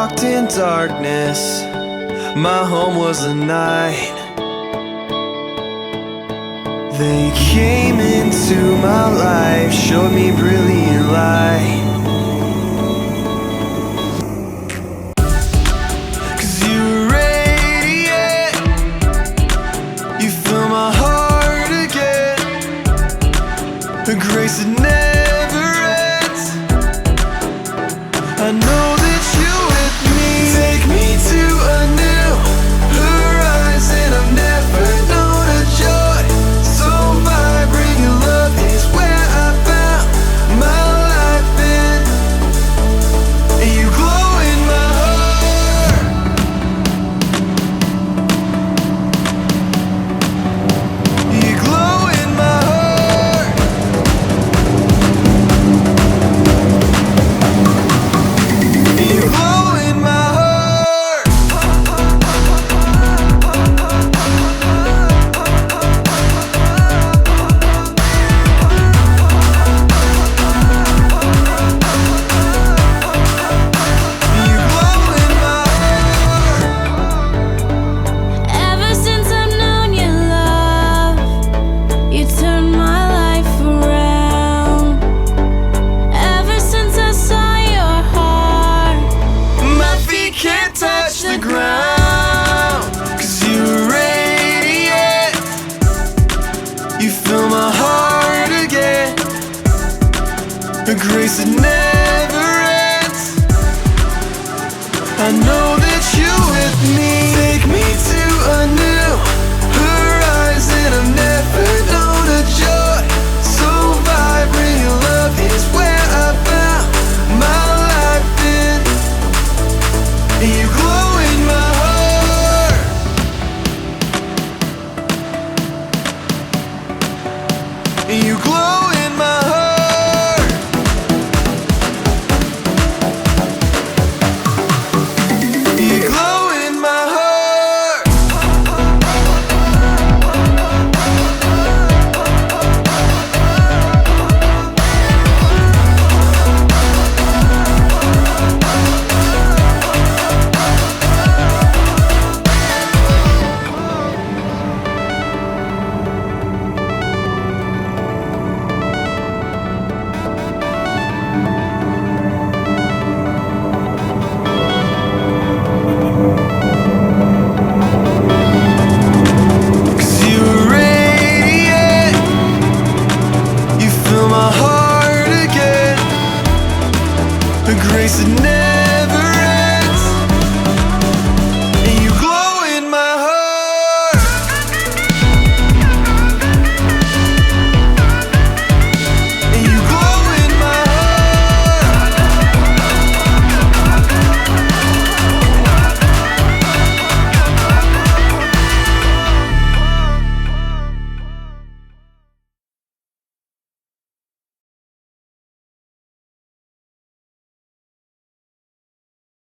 walked in darkness, my home was the night. They came into my life, showed me brilliant light. 'Cause you radiate, you fill my heart again, a grace that never ends. I know that you with me, take me to a new horizon. I've never known a joy so vibrant. Your love is where I found my life in, and you glow in my heart. You glow in my heart. You glow in my heart. You glow in my heart. Ever since I've known your love, you turned my life around. Ever since I saw your heart, My feet can't touch the ground. 'Cause you radiate, you fill my heart again, a grace that never ends. I know that you with me, take me to a new horizon. I've never known a joy so vibrant. Your love is where I found my life in, and you glow in my heart. And you glow in my heart. You glow in my heart. Cause you radiate, you fill my heart again, a grace that never